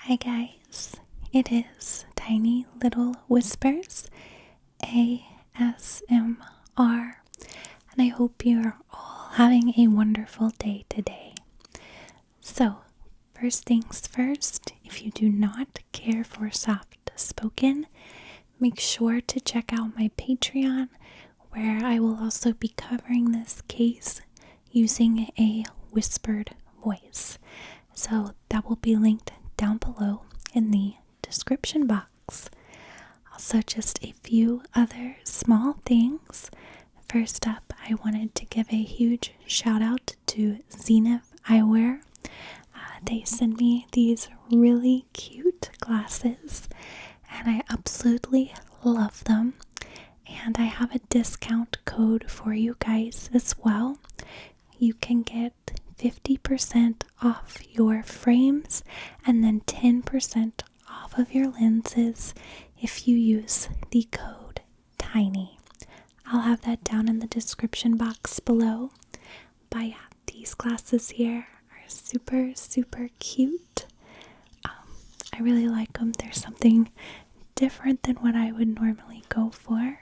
Hi guys, it is Tiny Little Whispers ASMR, and I hope you are all having a wonderful day today. So, first things first, if you do not care for soft spoken, make sure to check out my Patreon, where I will also be covering this case using a whispered voice. So that will be linked down below in the description box. Also, just a few other small things. First up, I wanted to give a huge shout out to Zenith Eyewear. They sent me these really cute glasses, and I absolutely love them. And I have a discount code for you guys as well. You can get 50% off your frames and then 10% off of your lenses if you use the code TINY. I'll have that down in the description box below. But yeah, these glasses here are super cute. I really like them. They're something different than what I would normally go for.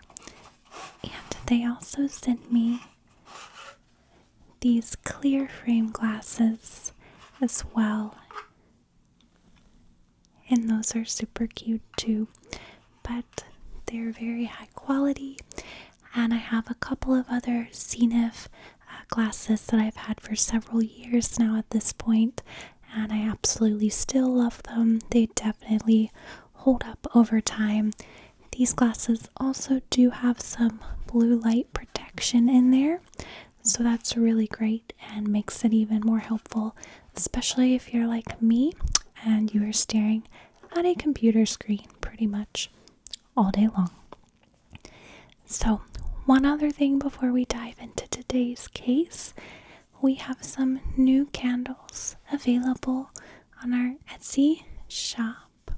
And they also sent me these clear frame glasses as well, and those are super cute too, but they're very high quality. And I have a couple of other Zenith glasses that I've had for several years now at this point, and I absolutely still love them. They definitely hold up over time. These glasses also do have some blue light protection in there, so that's really great and makes it even more helpful, especially if you're like me and you are staring at a computer screen pretty much all day long. So, one other thing before we dive into today's case, we have some new candles available on our Etsy shop.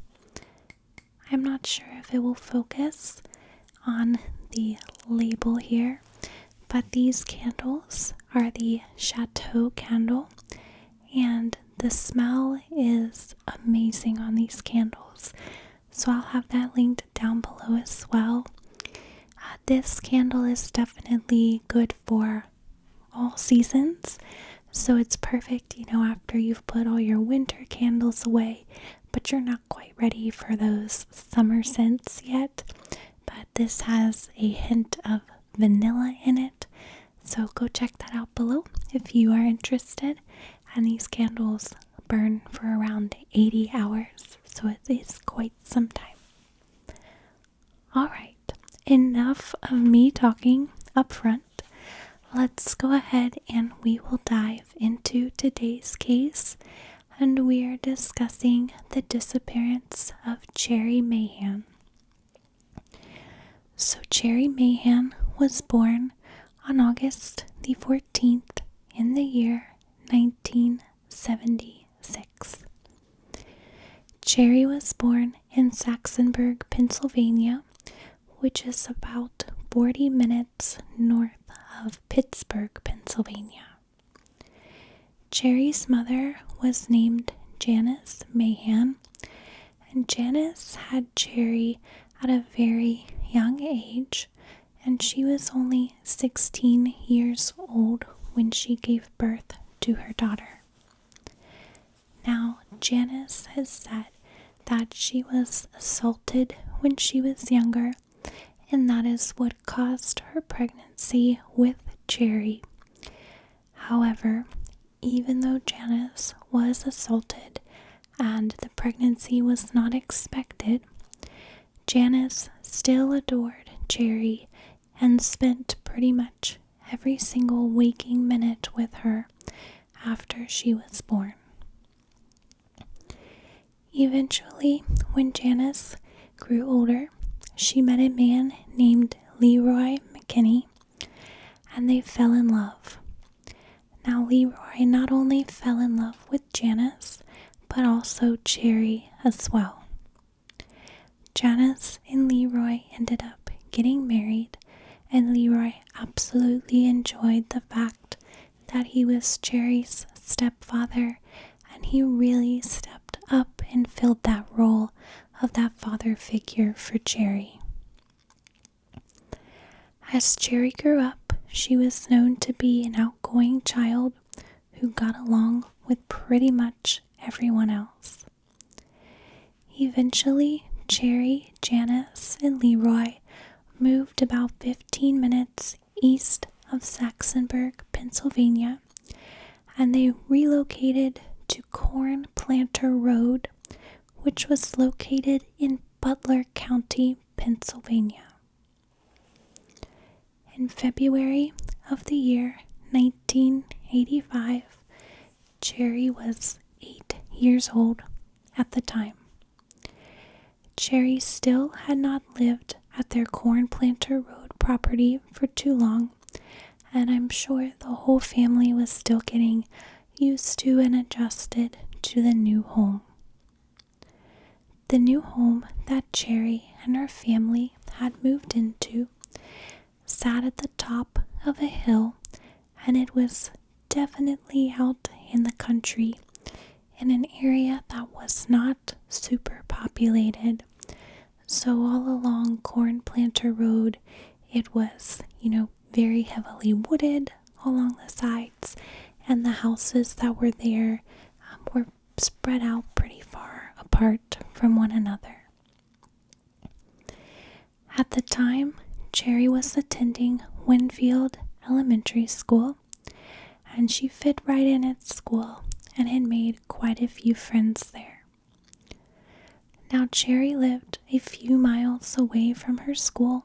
I'm not sure if it will focus on the label here, but these candles are the Chateau candle, and the smell is amazing on these candles. So I'll have that linked down below as well. This candle is definitely good for all seasons, so it's perfect, after you've put all your winter candles away, but you're not quite ready for those summer scents yet. But this has a hint of vanilla in it, so go check that out below if you are interested. And these candles burn for around 80 hours, so it is quite some time. Alright, enough of me talking up front. Let's go ahead and we will dive into today's case, and we are discussing the disappearance of Cherrie Mahan. So Cherrie Mahan was born on August the 14th in the year 1976. Cherrie was born in Saxonburg, Pennsylvania, which is about 40 minutes north of Pittsburgh, Pennsylvania. Cherrie's mother was named Janice Mahan, and Janice had Cherrie at a very young age, and she was only 16 years old when she gave birth to her daughter. Now, Janice has said that she was assaulted when she was younger, and that is what caused her pregnancy with Cherrie. However, even though Janice was assaulted and the pregnancy was not expected, Janice still adored Cherrie and spent pretty much every single waking minute with her after she was born. Eventually, when Janice grew older, she met a man named Leroy McKinney, and they fell in love. Now, Leroy not only fell in love with Janice, but also Cherrie as well. Janice and Leroy ended up getting married, and Leroy absolutely enjoyed the fact that he was Cherrie's stepfather, and he really stepped up and filled that role of that father figure for Cherrie. As Cherrie grew up, she was known to be an outgoing child who got along with pretty much everyone else. Eventually, Cherrie, Janice, and Leroy moved about 15 minutes east of Saxonburg, Pennsylvania, and they relocated to Corn Planter Road, which was located in Butler County, Pennsylvania. In February of the year 1985, Cherrie was 8 years old at the time. Cherrie still had not lived at their Corn Planter Road property for too long, and I'm sure the whole family was still getting used to and adjusted to the new home. The new home that Cherrie and her family had moved into sat at the top of a hill, and it was definitely out in the country in an area that was not super populated. So all along Corn Planter Road, it was, very heavily wooded along the sides, and the houses that were there were spread out pretty far apart from one another. At the time, Cherrie was attending Winfield Elementary School, and she fit right in at school and had made quite a few friends there. Now, Cherrie lived a few miles away from her school,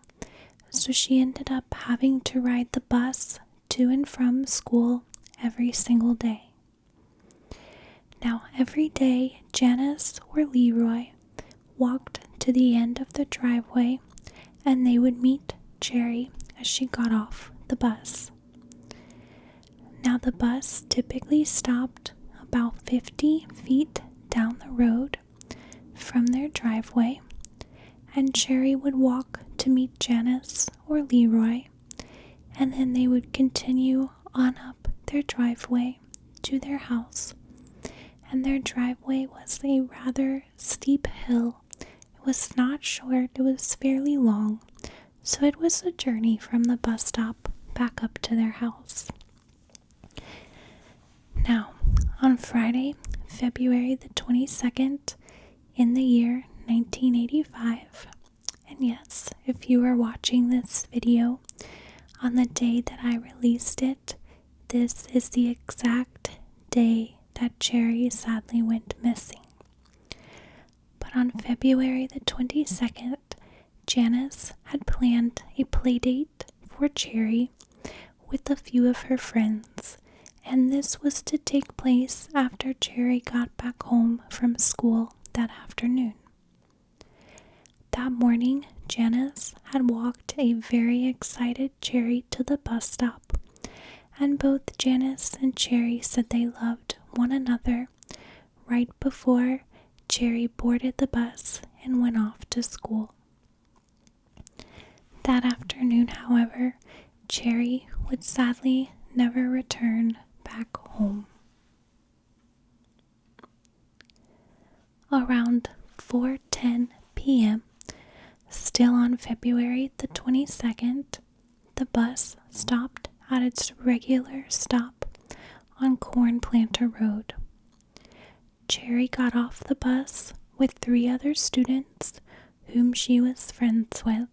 so she ended up having to ride the bus to and from school every single day. Now, every day, Janice or Leroy walked to the end of the driveway, and they would meet Cherrie as she got off the bus. Now, the bus typically stopped about 50 feet down the road from their driveway, and Cherrie would walk to meet Janice or Leroy, and then they would continue on up their driveway to their house. And their driveway was a rather steep hill. It was not short, it was fairly long, so it was a journey from the bus stop back up to their house. Now, on Friday, February the 22nd, in the year 1985, and yes, if you are watching this video on the day that I released it, this is the exact day that Cherrie sadly went missing. But on February the 22nd, Janice had planned a play date for Cherrie with a few of her friends, and this was to take place after Cherrie got back home from school that afternoon. That morning, Janice had walked a very excited Cherrie to the bus stop, and both Janice and Cherrie said they loved one another right before Cherrie boarded the bus and went off to school. That afternoon, however, Cherrie would sadly never return back home. Around 4:10 p.m., still on February the 22nd, the bus stopped at its regular stop on Corn Planter Road. Cherrie got off the bus with 3 other students whom she was friends with.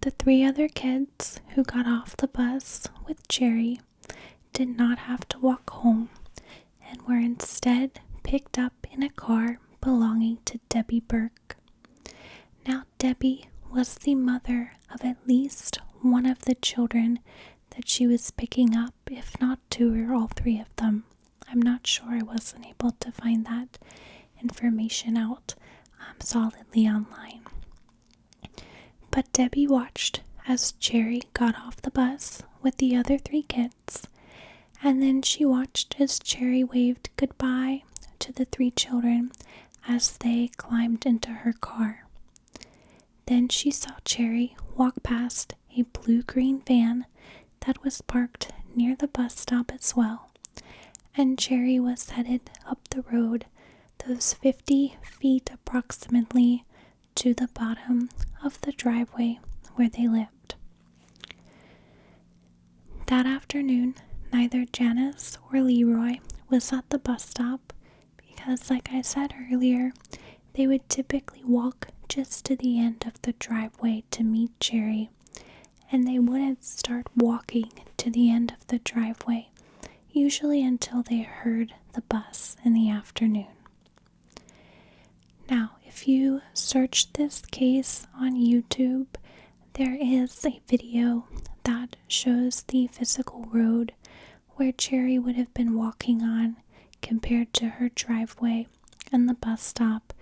The 3 other kids who got off the bus with Cherrie did not have to walk home and were instead picked up in a car belonging to Debbie Burke. Now, Debbie was the mother of at least one of the children that she was picking up, if not 2 or all 3 of them. I'm not sure. I wasn't able to find that information out solidly online. But Debbie watched as Cherrie got off the bus with the other 3 kids, and then she watched as Cherrie waved goodbye to the 3 children as they climbed into her car. Then she saw Cherrie walk past a blue-green van that was parked near the bus stop as well, and Cherrie was headed up the road, those 50 feet approximately, to the bottom of the driveway where they lived. That afternoon, neither Janice or Leroy was at the bus stop because, like I said earlier, they would typically walk just to the end of the driveway to meet Cherrie, and they wouldn't start walking to the end of the driveway, usually until they heard the bus in the afternoon. Now, if you search this case on YouTube, there is a video that shows the physical road where Cherrie would have been walking on compared to her driveway and the bus stop,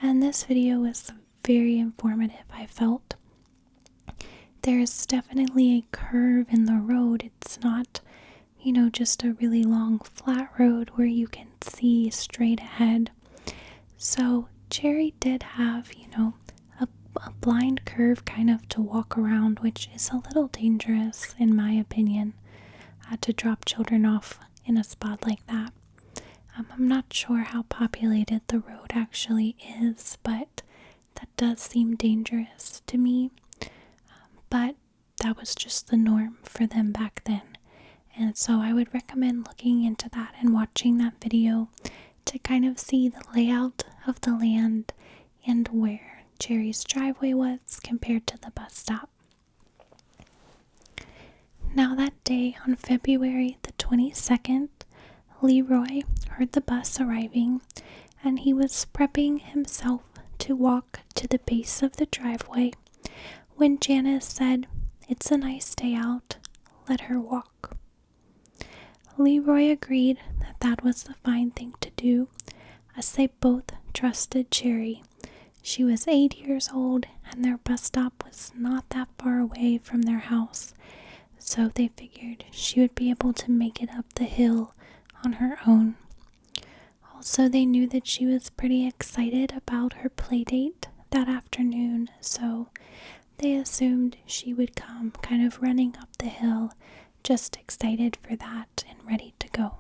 and this video was very informative, I felt. There's definitely a curve in the road. It's not, just a really long flat road where you can see straight ahead. So Cherrie did have, a blind curve kind of to walk around, which is a little dangerous in my opinion, to drop children off in a spot like that. I'm not sure how populated the road actually is, but that does seem dangerous to me. But that was just the norm for them back then. And so I would recommend looking into that and watching that video to kind of see the layout of the land and where Cherrie's driveway was compared to the bus stop. Now that day on February the 22nd, Leroy heard the bus arriving and he was prepping himself to walk to the base of the driveway when Janice said, "It's a nice day out, let her walk." Leroy agreed that that was the fine thing to do, as they both trusted Cherrie. She was 8 years old and their bus stop was not that far away from their house, so they figured she would be able to make it up the hill on her own. Also, they knew that she was pretty excited about her play date that afternoon, so they assumed she would come kind of running up the hill, just excited for that and ready to go.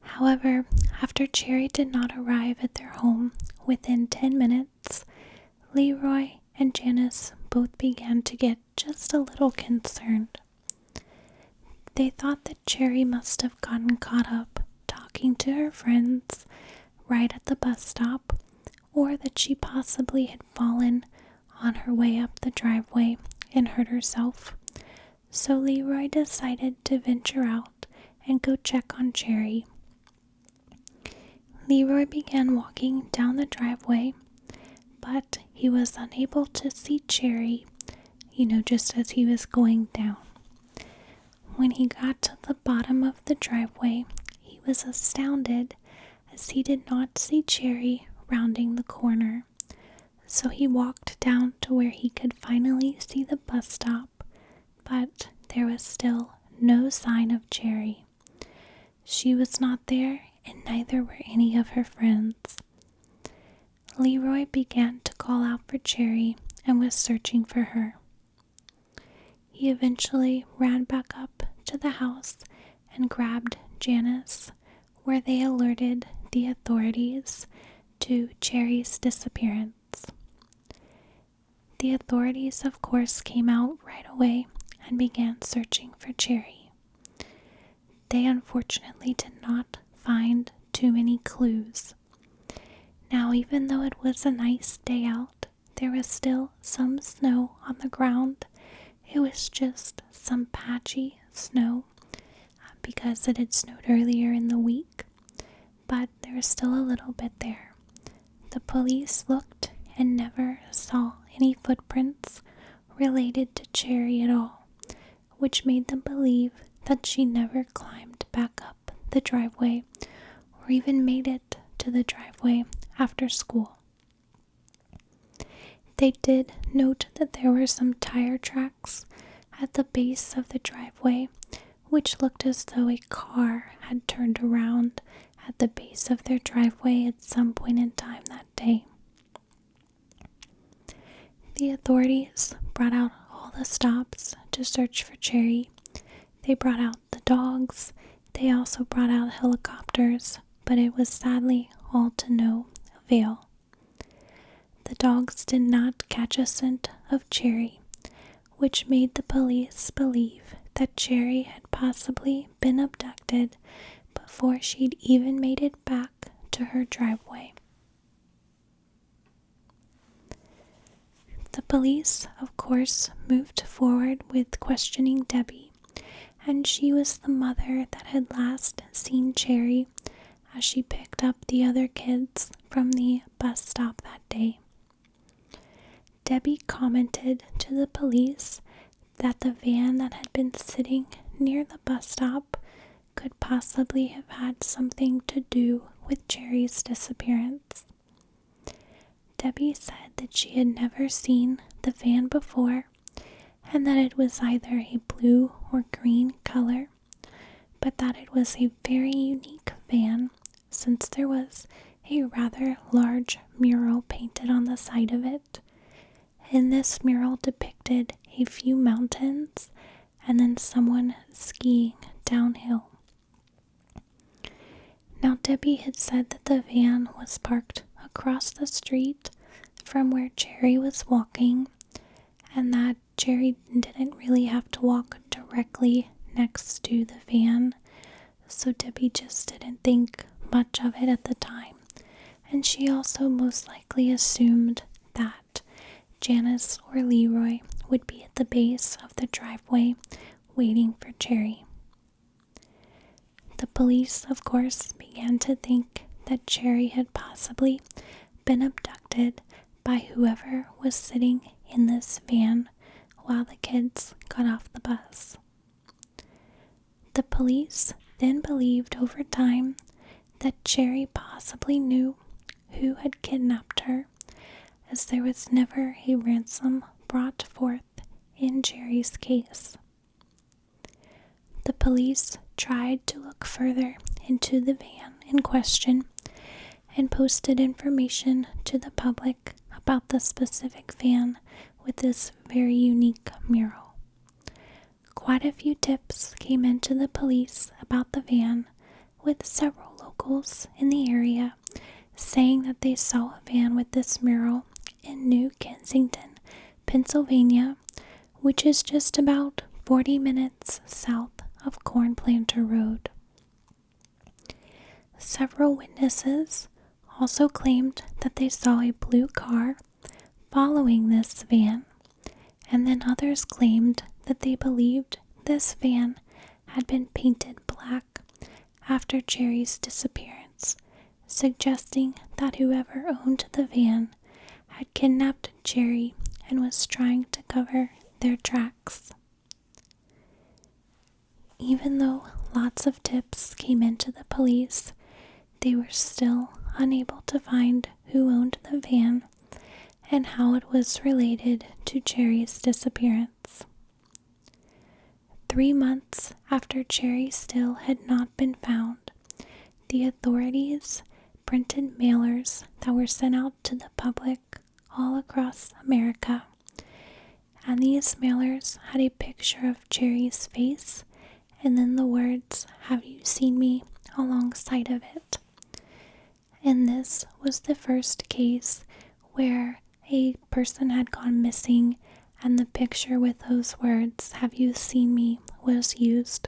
However, after Cherrie did not arrive at their home within 10 minutes, Leroy and Janice both began to get just a little concerned. They thought that Cherrie must have gotten caught up talking to her friends right at the bus stop, or that she possibly had fallen on her way up the driveway and hurt herself. So Leroy decided to venture out and go check on Cherrie. Leroy began walking down the driveway, but he was unable to see Cherrie, just as he was going down. When he got to the bottom of the driveway, he was astounded as he did not see Cherrie rounding the corner. So he walked down to where he could finally see the bus stop, but there was still no sign of Cherrie. She was not there, and neither were any of her friends. Leroy began to call out for Cherrie and was searching for her. He eventually ran back up to the house and grabbed Janice, where they alerted the authorities to Cherrie's disappearance. The authorities, of course, came out right away and began searching for Cherrie. They unfortunately did not find too many clues. Now, even though it was a nice day out, there was still some snow on the ground. It was just some patchy snow because it had snowed earlier in the week, but there was still a little bit there. The police looked and never saw any footprints related to Cherrie at all, which made them believe that she never climbed back up the driveway or even made it to the driveway after school. They did note that there were some tire tracks at the base of the driveway, which looked as though a car had turned around at the base of their driveway at some point in time that day. The authorities brought out all the stops to search for Cherrie. They brought out the dogs. They also brought out helicopters, but it was sadly all to no avail. The dogs did not catch a scent of Cherrie, which made the police believe that Cherrie had possibly been abducted before she'd even made it back to her driveway. The police, of course, moved forward with questioning Debbie, and she was the mother that had last seen Cherrie as she picked up the other kids from the bus stop that day. Debbie commented to the police that the van that had been sitting near the bus stop could possibly have had something to do with Cherrie's disappearance. Debbie said that she had never seen the van before and that it was either a blue or green color, but that it was a very unique van since there was a rather large mural painted on the side of it, and this mural depicted a few mountains and then someone skiing downhill. Now, Debbie had said that the van was parked across the street from where Cherrie was walking, and that Cherrie didn't really have to walk directly next to the van, so Debbie just didn't think much of it at the time, and she also most likely assumed that Janice or Leroy would be at the base of the driveway waiting for Cherrie. The police, of course, began to think that Cherrie had possibly been abducted by whoever was sitting in this van while the kids got off the bus. The police then believed over time that Cherrie possibly knew who had kidnapped her, as there was never a ransom brought forth in Cherrie's case. The police tried to look further into the van in question and posted information to the public about the specific van with this very unique mural. Quite a few tips came into the police about the van, with several locals in the area saying that they saw a van with this mural in New Kensington, Pennsylvania, which is just about 40 minutes south of Cornplanter Road. Several witnesses also claimed that they saw a blue car following this van, and then others claimed that they believed this van had been painted black after Cherrie's disappearance, suggesting that whoever owned the van had kidnapped Cherrie and was trying to cover their tracks. Even though lots of tips came into the police, they were still unable to find who owned the van and how it was related to Cherrie's disappearance. 3 months after Cherrie still had not been found, the authorities printed mailers that were sent out to the public all across America, and these mailers had a picture of Cherrie's face and then the words, "Have you seen me?" alongside of it. And this was the first case where a person had gone missing and the picture with those words, "Have you seen me?" was used.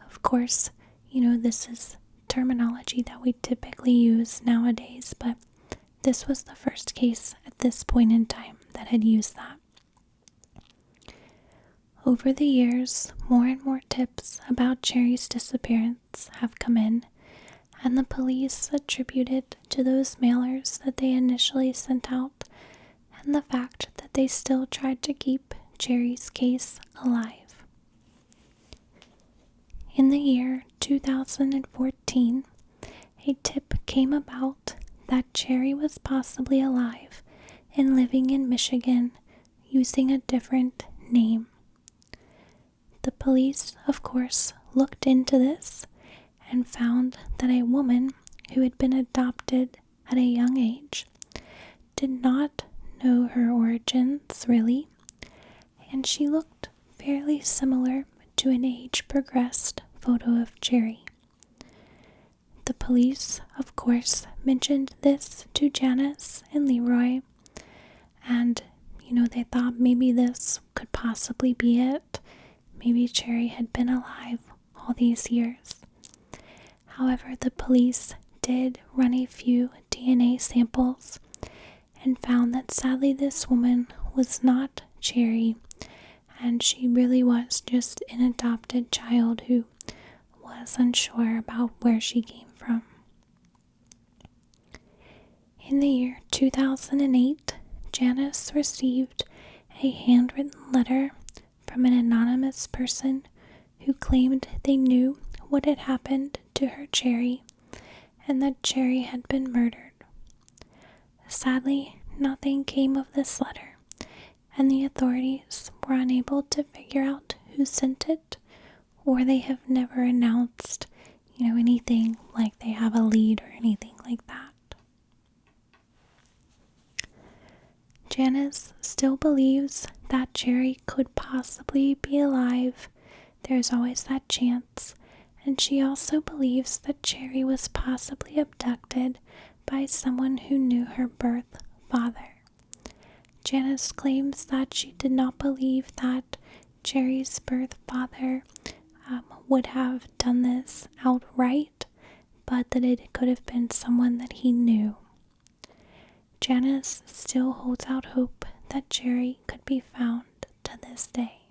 Of course, this is terminology that we typically use nowadays, but this was the first case at this point in time that had used that. Over the years, more and more tips about Cherrie's disappearance have come in, and the police attribute it to those mailers that they initially sent out and the fact that they still tried to keep Cherrie's case alive. In the year 2014, a tip came about that Cherrie was possibly alive and living in Michigan using a different name. The police, of course, looked into this and found that a woman who had been adopted at a young age did not know her origins really, and she looked fairly similar to an age-progressed photo of Cherrie. The police, of course, mentioned this to Janice and Leroy, and they thought maybe this could possibly be it. Maybe Cherrie had been alive all these years. However, the police did run a few DNA samples and found that sadly this woman was not Cherrie, and she really was just an adopted child who was unsure about where she came from. In the year 2008, Janice received a handwritten letter from an anonymous person who claimed they knew what had happened to her Cherrie and that Cherrie had been murdered. Sadly, nothing came of this letter, and the authorities were unable to figure out who sent it, or they have never announced, anything like they have a lead or anything like that. Janice still believes that Cherrie could possibly be alive. There's always that chance. And she also believes that Cherrie was possibly abducted by someone who knew her birth father. Janice claims that she did not believe that Cherrie's birth father would have done this outright, but that it could have been someone that he knew. Janice still holds out hope that Cherrie could be found to this day.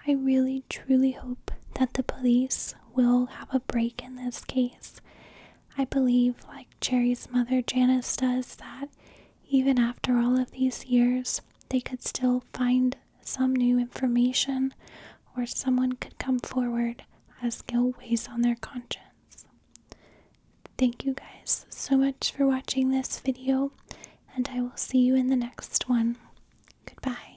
I really truly hope that the police will have a break in this case. I believe, like Cherrie's mother Janice does, that even after all of these years, they could still find some new information, or someone could come forward as guilt weighs on their conscience. Thank you guys so much for watching this video, and I will see you in the next one. Goodbye.